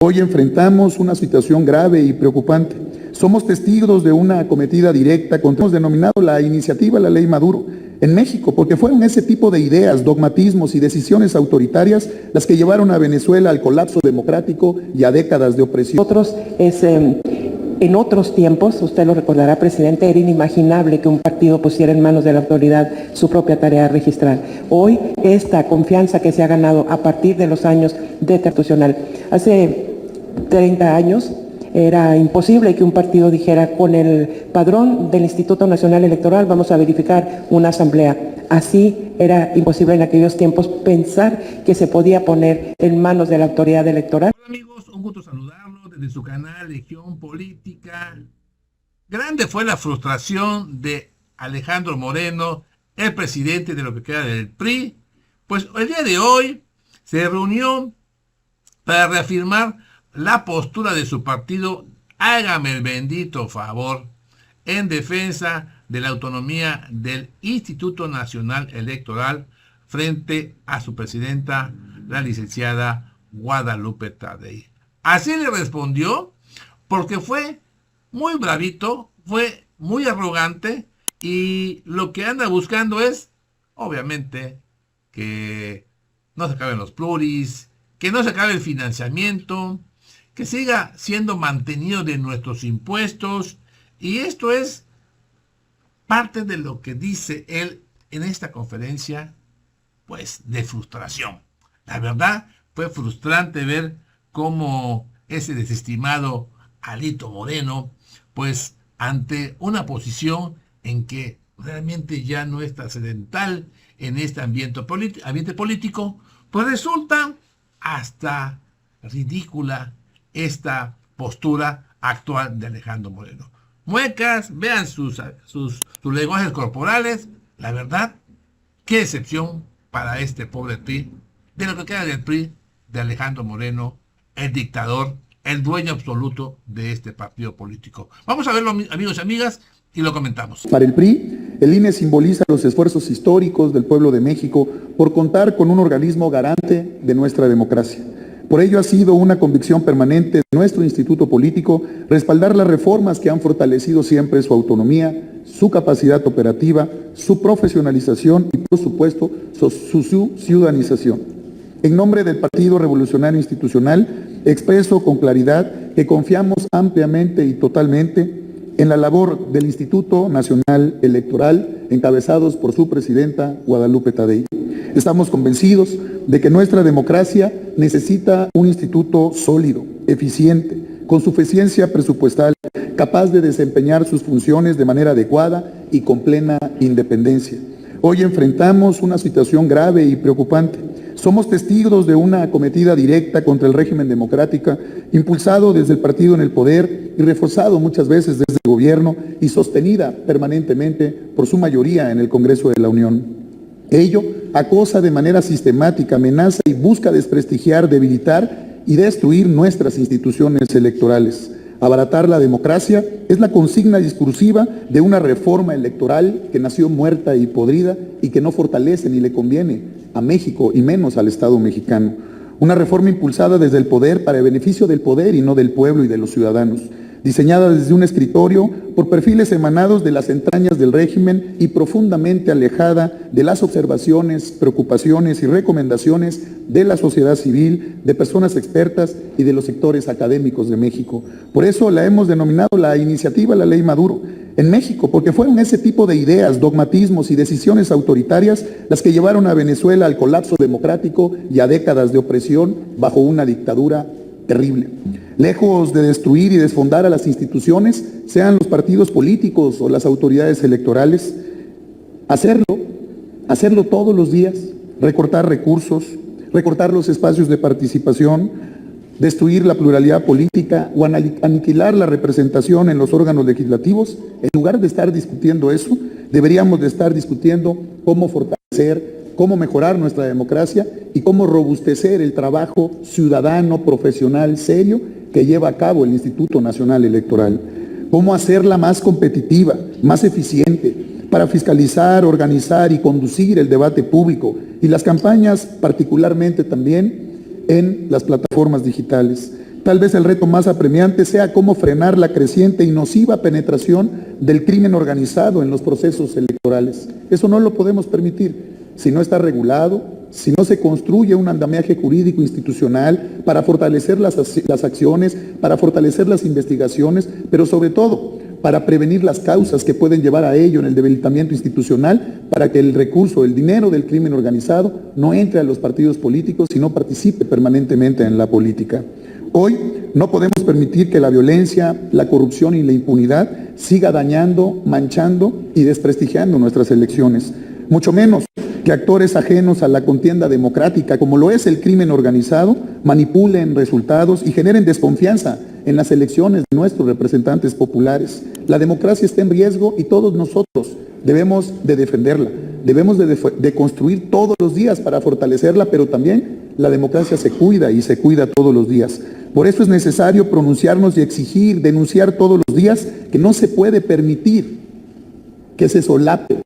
Hoy enfrentamos una situación grave y preocupante. Somos testigos de una acometida directa contra, hemos denominado la iniciativa La Ley Maduro, en México, porque fueron ese tipo de ideas, dogmatismos y decisiones autoritarias las que llevaron a Venezuela al colapso democrático y a décadas de opresión. En otros tiempos, usted lo recordará, presidente, era inimaginable que un partido pusiera en manos de la autoridad su propia tarea registral. Hoy, esta confianza que se ha ganado a partir de los años de constitucional. Hace 30 años era imposible que un partido dijera: con el padrón del Instituto Nacional Electoral vamos a verificar una asamblea. Así era imposible en aquellos tiempos pensar que se podía poner en manos de la autoridad electoral. Hola amigos, un gusto saludarlos desde su canal Legión Política. Grande fue la frustración de Alejandro Moreno, el presidente de lo que queda del PRI, pues el día de hoy se reunió para reafirmar la postura de su partido, hágame el bendito favor, en defensa de la autonomía del Instituto Nacional Electoral frente a su presidenta, la licenciada Guadalupe Tadei. Así le respondió, porque fue muy bravito, fue muy arrogante, y lo que anda buscando es, obviamente, que no se acaben los pluris, que no se acabe el financiamiento, que siga siendo mantenido de nuestros impuestos, y esto es parte de lo que dice él en esta conferencia, pues, de frustración. La verdad, fue frustrante ver cómo ese desestimado Alito Moreno, pues, ante una posición en que realmente ya no es trascendental en este ambiente político, pues resulta hasta ridícula esta postura actual de Alejandro Moreno. Muecas, vean sus lenguajes corporales. La verdad, qué decepción para este pobre PRI, de lo que queda del PRI, de Alejandro Moreno, el dictador, el dueño absoluto de este partido político. Vamos a verlo, amigos y amigas, y lo comentamos. Para el PRI, el INE simboliza los esfuerzos históricos del pueblo de México por contar con un organismo garante de nuestra democracia. Por ello ha sido una convicción permanente de nuestro instituto político respaldar las reformas que han fortalecido siempre su autonomía, su capacidad operativa, su profesionalización y, por supuesto, su ciudadanización. En nombre del Partido Revolucionario Institucional, expreso con claridad que confiamos ampliamente y totalmente en la labor del Instituto Nacional Electoral, encabezados por su presidenta, Guadalupe Tadei. Estamos convencidos de que nuestra democracia necesita un instituto sólido, eficiente, con suficiencia presupuestal, capaz de desempeñar sus funciones de manera adecuada y con plena independencia. Hoy enfrentamos una situación grave y preocupante. Somos testigos de una acometida directa contra el régimen democrático, impulsado desde el partido en el poder y reforzado muchas veces desde el gobierno y sostenida permanentemente por su mayoría en el Congreso de la Unión. Ello acosa de manera sistemática, amenaza y busca desprestigiar, debilitar y destruir nuestras instituciones electorales. Abaratar la democracia es la consigna discursiva de una reforma electoral que nació muerta y podrida y que no fortalece ni le conviene a México y menos al Estado mexicano. Una reforma impulsada desde el poder para el beneficio del poder y no del pueblo y de los ciudadanos. Diseñada desde un escritorio por perfiles emanados de las entrañas del régimen y profundamente alejada de las observaciones, preocupaciones y recomendaciones de la sociedad civil, de personas expertas y de los sectores académicos de México. Por eso la hemos denominado la iniciativa La Ley Maduro en México, porque fueron ese tipo de ideas, dogmatismos y decisiones autoritarias las que llevaron a Venezuela al colapso democrático y a décadas de opresión bajo una dictadura terrible. Lejos de destruir y desfondar a las instituciones, sean los partidos políticos o las autoridades electorales, hacerlo todos los días, recortar recursos, recortar los espacios de participación, destruir la pluralidad política o aniquilar la representación en los órganos legislativos. En lugar de estar discutiendo eso, deberíamos de estar discutiendo cómo fortalecer, cómo mejorar nuestra democracia y cómo robustecer el trabajo ciudadano, profesional, serio que lleva a cabo el Instituto Nacional Electoral. Cómo hacerla más competitiva, más eficiente, para fiscalizar, organizar y conducir el debate público y las campañas, particularmente también en las plataformas digitales. Tal vez el reto más apremiante sea cómo frenar la creciente y nociva penetración del crimen organizado en los procesos electorales. Eso no lo podemos permitir. Si no está regulado, si no se construye un andamiaje jurídico institucional para fortalecer las acciones, para fortalecer las investigaciones, pero sobre todo para prevenir las causas que pueden llevar a ello en el debilitamiento institucional, para que el recurso, el dinero del crimen organizado no entre a los partidos políticos y no participe permanentemente en la política. Hoy no podemos permitir que la violencia, la corrupción y la impunidad siga dañando, manchando y desprestigiando nuestras elecciones. Mucho menos que actores ajenos a la contienda democrática, como lo es el crimen organizado, manipulen resultados y generen desconfianza en las elecciones de nuestros representantes populares. La democracia está en riesgo y todos nosotros debemos de defenderla. Debemos de construir todos los días para fortalecerla, pero también la democracia se cuida y se cuida todos los días. Por eso es necesario pronunciarnos y exigir, denunciar todos los días que no se puede permitir que se solape,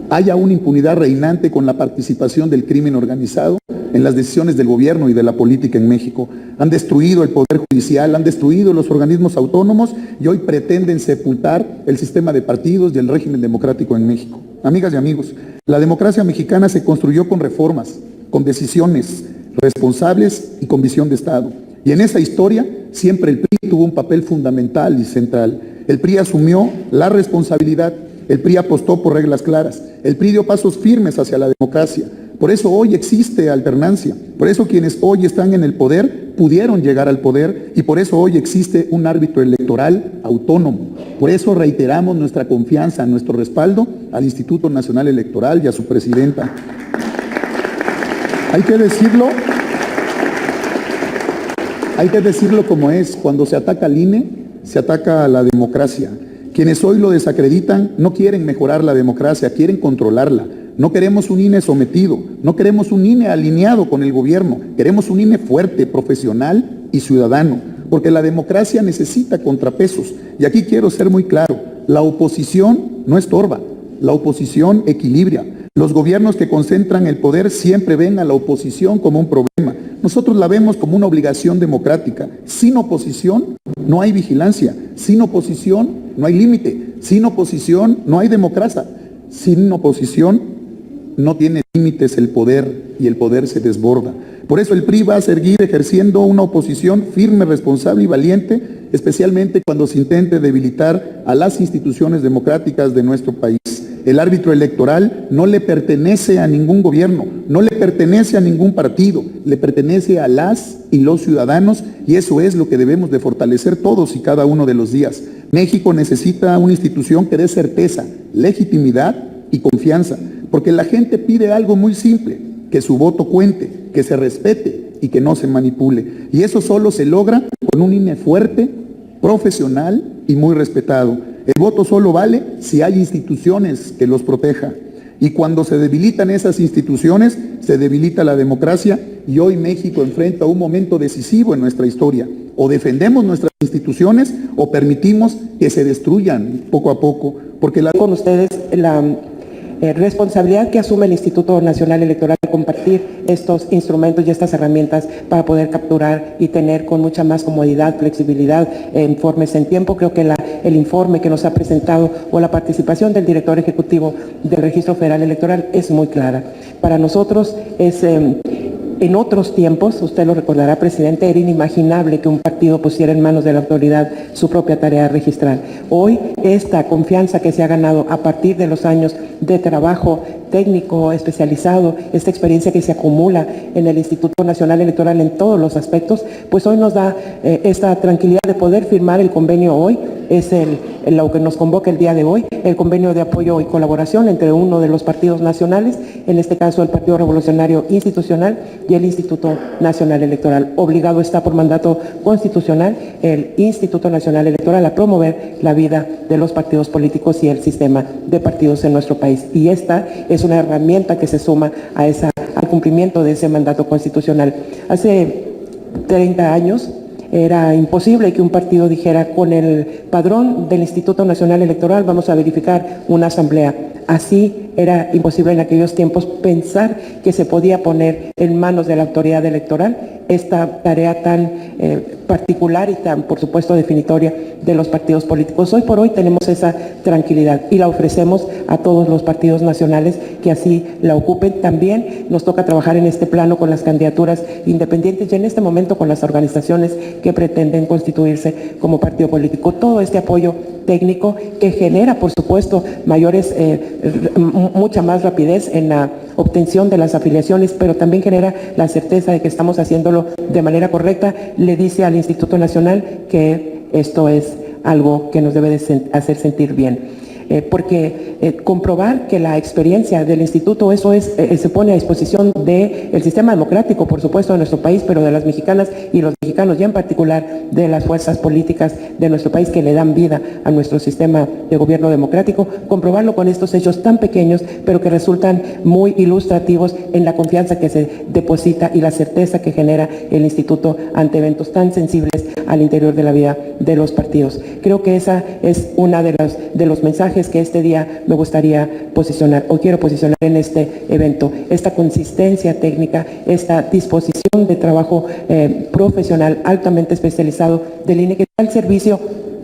haya una impunidad reinante con la participación del crimen organizado en las decisiones del gobierno y de la política en México. Han destruido el poder judicial, han destruido los organismos autónomos y hoy pretenden sepultar el sistema de partidos y el régimen democrático en México. Amigas y amigos, la democracia mexicana se construyó con reformas, con decisiones responsables y con visión de Estado. Y en esa historia siempre el PRI tuvo un papel fundamental y central. El PRI asumió la responsabilidad, el PRI apostó por reglas claras, el PRI dio pasos firmes hacia la democracia. Por eso hoy existe alternancia, por eso quienes hoy están en el poder pudieron llegar al poder y por eso hoy existe un árbitro electoral autónomo. Por eso reiteramos nuestra confianza, nuestro respaldo al Instituto Nacional Electoral y a su presidenta. Hay que decirlo como es: cuando se ataca al INE, se ataca a la democracia. Quienes hoy lo desacreditan no quieren mejorar la democracia, quieren controlarla. No queremos un INE sometido, no queremos un INE alineado con el gobierno, queremos un INE fuerte, profesional y ciudadano, porque la democracia necesita contrapesos. Y aquí quiero ser muy claro: la oposición no estorba, la oposición equilibra. Los gobiernos que concentran el poder siempre ven a la oposición como un problema. Nosotros la vemos como una obligación democrática. Sin oposición no hay vigilancia, sin oposición no hay límite, sin oposición no hay democracia, sin oposición no tiene límites el poder y el poder se desborda. Por eso el PRI va a seguir ejerciendo una oposición firme, responsable y valiente, especialmente cuando se intente debilitar a las instituciones democráticas de nuestro país. El árbitro electoral no le pertenece a ningún gobierno, no le pertenece a ningún partido, le pertenece a las y los ciudadanos, y eso es lo que debemos de fortalecer todos y cada uno de los días. México necesita una institución que dé certeza, legitimidad y confianza, porque la gente pide algo muy simple: que su voto cuente, que se respete y que no se manipule. Y eso solo se logra con un INE fuerte, profesional y muy respetado. El voto solo vale si hay instituciones que los protejan. Y cuando se debilitan esas instituciones, se debilita la democracia, y hoy México enfrenta un momento decisivo en nuestra historia. O defendemos nuestras instituciones o permitimos que se destruyan poco a poco, porque con ustedes la responsabilidad que asume el Instituto Nacional Electoral de compartir estos instrumentos y estas herramientas para poder capturar y tener con mucha más comodidad, flexibilidad, informes en tiempo. Creo que el informe que nos ha presentado o la participación del director ejecutivo del Registro Federal Electoral es muy clara. Para nosotros es... En otros tiempos, usted lo recordará, presidente, era inimaginable que un partido pusiera en manos de la autoridad su propia tarea registral. Hoy, esta confianza que se ha ganado a partir de los años de trabajo técnico, especializado, esta experiencia que se acumula en el Instituto Nacional Electoral en todos los aspectos, pues hoy nos da esta tranquilidad de poder firmar el convenio hoy. Es lo que nos convoca el día de hoy, el convenio de apoyo y colaboración entre uno de los partidos nacionales, en este caso el Partido Revolucionario Institucional y el Instituto Nacional Electoral. Obligado está por mandato constitucional el Instituto Nacional Electoral a promover la vida de los partidos políticos y el sistema de partidos en nuestro país. Y esta es una herramienta que se suma al cumplimiento de ese mandato constitucional. Hace 30 años era imposible que un partido dijera: con el padrón del Instituto Nacional Electoral vamos a verificar una asamblea. Así era imposible en aquellos tiempos pensar que se podía poner en manos de la autoridad electoral esta tarea tan particular y tan, por supuesto, definitoria de los partidos políticos. Hoy por hoy tenemos esa tranquilidad y la ofrecemos a todos los partidos nacionales que así la ocupen. También nos toca trabajar en este plano con las candidaturas independientes y en este momento con las organizaciones que pretenden constituirse como partido político. Todo este apoyo técnico que genera, por supuesto, mucha más rapidez en la obtención de las afiliaciones, pero también genera la certeza de que estamos haciéndolo de manera correcta. Le dice al Instituto Nacional que esto es algo que nos debe de hacer sentir bien. Porque comprobar que la experiencia del instituto, eso es, se pone a disposición del sistema democrático, por supuesto, de nuestro país, pero de las mexicanas y los mexicanos, y en particular de las fuerzas políticas de nuestro país que le dan vida a nuestro sistema de gobierno democrático, comprobarlo con estos hechos tan pequeños, pero que resultan muy ilustrativos en la confianza que se deposita y la certeza que genera el instituto ante eventos tan sensibles al interior de la vida de los partidos. Creo que esa es una de los mensajes que este día me gustaría posicionar o quiero posicionar en este evento. Esta consistencia técnica, esta disposición de trabajo profesional altamente especializado del INE que está al servicio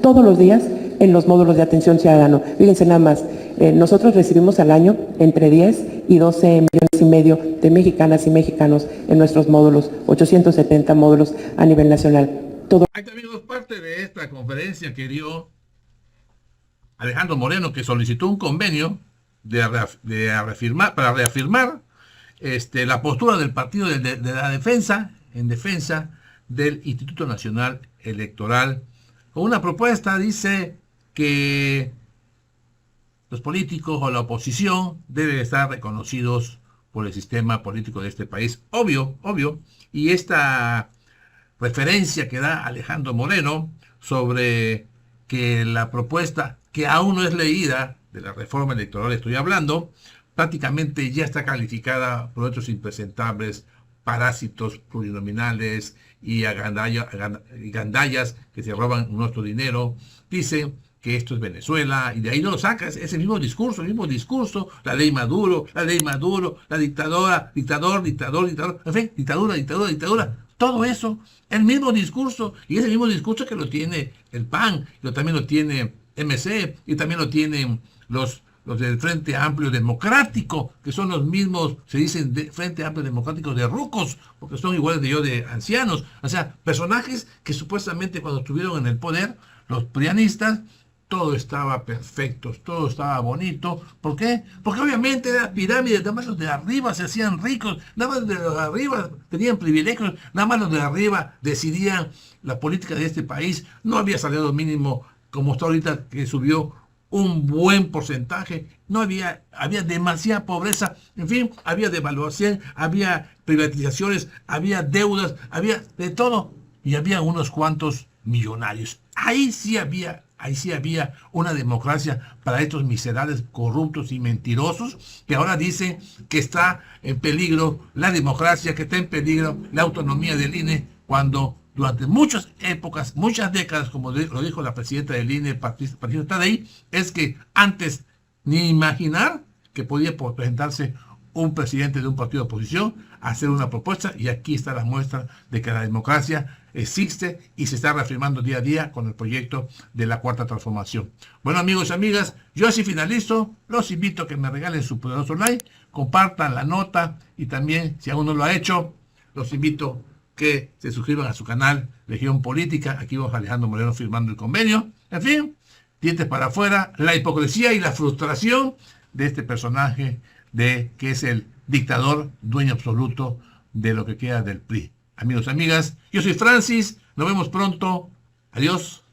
todos los días en los módulos de atención ciudadano. Fíjense nada más, nosotros recibimos al año entre 10 y 12 millones y medio de mexicanas y mexicanos en nuestros módulos, 870 módulos a nivel nacional. Ahí también es parte de esta conferencia que dio Alejandro Moreno, que solicitó un convenio para reafirmar la postura del partido de la defensa, en defensa del Instituto Nacional Electoral. Con una propuesta dice que los políticos o la oposición deben estar reconocidos por el sistema político de este país. Obvio. Y esta referencia que da Alejandro Moreno sobre que la propuesta, que aún no es leída, de la reforma electoral estoy hablando, prácticamente ya está calificada por otros impresentables, parásitos plurinominales y gandallas que se roban nuestro dinero. Dice que esto es Venezuela, y de ahí no lo sacas, es el mismo discurso, la ley Maduro, la dictador, en fin, dictadura, todo eso, el mismo discurso, y es el mismo discurso que lo tiene el PAN, también lo tiene MC, y también lo tienen los del Frente Amplio Democrático, que son los mismos, se dicen de Frente Amplio Democrático de rucos, porque son iguales de ancianos, o sea, personajes que supuestamente cuando estuvieron en el poder, los prianistas, todo estaba perfecto, todo estaba bonito. ¿Por qué? Porque obviamente las pirámides, nada más los de arriba se hacían ricos, nada más los de arriba tenían privilegios, nada más los de arriba decidían la política de este país. No había salario mínimo como está ahorita, que subió un buen porcentaje, no había demasiada pobreza, en fin, había devaluación, había privatizaciones, había deudas, había de todo, y había unos cuantos millonarios. Ahí sí había una democracia para estos miserables, corruptos y mentirosos, que ahora dicen que está en peligro la democracia, que está en peligro la autonomía del INE, cuando durante muchas épocas, muchas décadas, como lo dijo la presidenta del INE, Patricia Tadei, es que antes ni imaginar que podía presentarse un presidente de un partido de oposición a hacer una propuesta, y aquí está la muestra de que la democracia existe y se está reafirmando día a día con el proyecto de la Cuarta Transformación. Bueno, amigos y amigas, yo así finalizo. Los invito a que me regalen su poderoso like, compartan la nota, y también, si aún no lo ha hecho, los invito que se suscriban a su canal Legión Política. Aquí vamos Alejandro Moreno firmando el convenio. En fin, dientes para afuera, la hipocresía y la frustración de este personaje que es el dictador, dueño absoluto de lo que queda del PRI. Amigos, amigas, yo soy Francis, nos vemos pronto. Adiós.